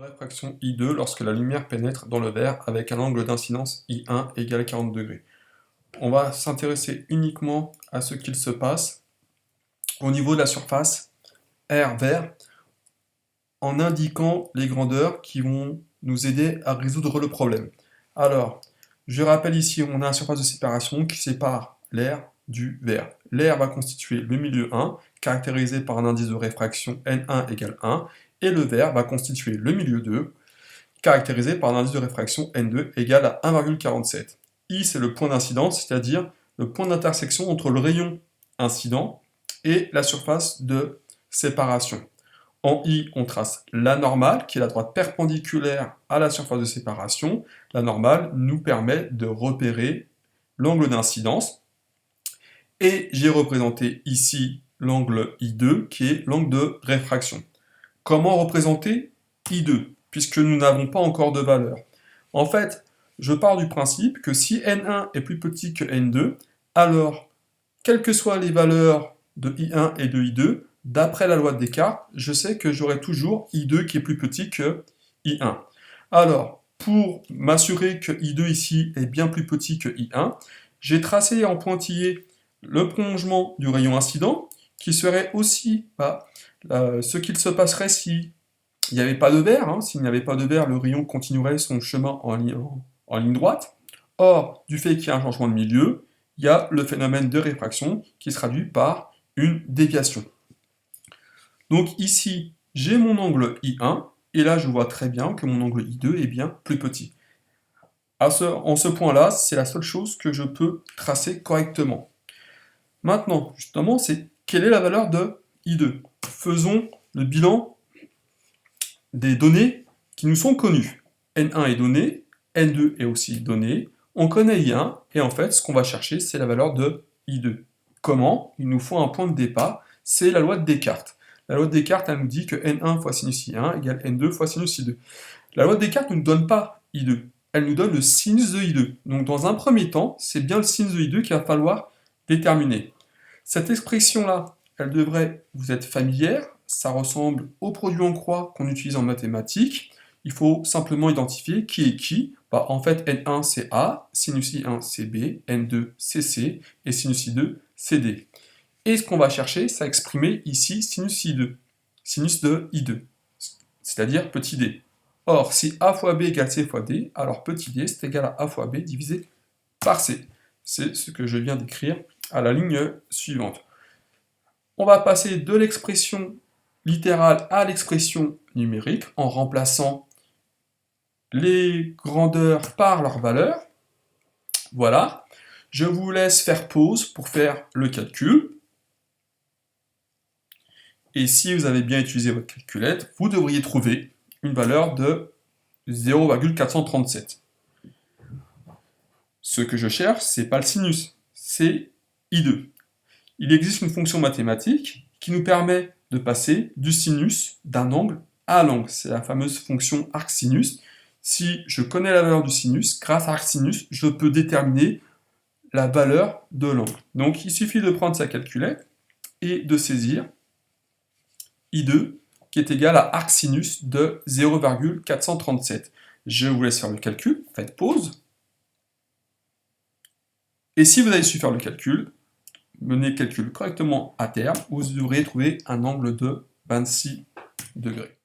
réfraction I2 lorsque la lumière pénètre dans le verre avec un angle d'incidence I1 égale 40 degrés. On va s'intéresser uniquement à ce qu'il se passe au niveau de la surface R vert en indiquant les grandeurs qui vont nous aider à résoudre le problème. Alors, je rappelle ici, on a une surface de séparation qui sépare l'air du verre. L'air va constituer le milieu 1, caractérisé par un indice de réfraction N1 égale 1, et le verre va constituer le milieu 2, caractérisé par un indice de réfraction N2 égale à 1,47. I, c'est le point d'incidence, c'est-à-dire le point d'intersection entre le rayon incident et la surface de séparation. En I, on trace la normale, qui est la droite perpendiculaire à la surface de séparation. La normale nous permet de repérer l'angle d'incidence. Et j'ai représenté ici l'angle I2, qui est l'angle de réfraction. Comment représenter I2, puisque nous n'avons pas encore de valeur? En fait, je pars du principe que si N1 est plus petit que N2, alors, quelles que soient les valeurs de I1 et de I2, d'après la loi de Descartes, je sais que j'aurai toujours I2 qui est plus petit que I1. Alors, pour m'assurer que I2 ici est bien plus petit que I1, j'ai tracé en pointillé le prolongement du rayon incident, qui serait aussi ce qu'il se passerait si il n'y avait pas de verre. S'il n'y avait pas de verre, le rayon continuerait son chemin en ligne droite. Or, du fait qu'il y a un changement de milieu, il y a le phénomène de réfraction qui se traduit par une déviation. Donc ici, j'ai mon angle I1, et là je vois très bien que mon angle I2 est bien plus petit. En ce point-là, c'est la seule chose que je peux tracer correctement. Maintenant, justement, c'est quelle est la valeur de I2? Faisons le bilan des données qui nous sont connues. N1 est donné, N2 est aussi donné, on connaît I1, et en fait, ce qu'on va chercher, c'est la valeur de I2. Comment? Il nous faut un point de départ, c'est la loi de Descartes. La loi de Descartes, elle nous dit que N1 fois sinus I1 égale N2 fois sinus I2. La loi de Descartes ne nous donne pas I2, elle nous donne le sinus de I2. Donc dans un premier temps, c'est bien le sinus de I2 qu'il va falloir déterminer. Cette expression-là, elle devrait vous être familière, ça ressemble au produit en croix qu'on utilise en mathématiques. Il faut simplement identifier qui est qui. En fait, N1 c'est A, sinus I1 c'est B, N2 c'est C, et sinus I2 c'est D. Et ce qu'on va chercher, c'est à exprimer ici sinus I2, sinus de I2, c'est-à-dire petit d. Or, si A fois B égale C fois D, alors petit d c'est égal à A fois B divisé par C. C'est ce que je viens d'écrire à la ligne suivante. On va passer de l'expression littérale à l'expression numérique en remplaçant les grandeurs par leurs valeurs. Voilà. Je vous laisse faire pause pour faire le calcul. Et si vous avez bien utilisé votre calculette, vous devriez trouver une valeur de 0,437. Ce que je cherche, c'est pas le sinus, c'est I2. Il existe une fonction mathématique qui nous permet de passer du sinus d'un angle à l'angle. C'est la fameuse fonction arcsinus. Si je connais la valeur du sinus, grâce à arcsinus, je peux déterminer la valeur de l'angle. Donc il suffit de prendre sa calculette et de saisir I2 qui est égal à arcsinus de 0,437. Je vous laisse faire le calcul, faites pause. Et si vous avez su faire le calcul, menez le calcul correctement à terme, vous devriez trouver un angle de 26 degrés.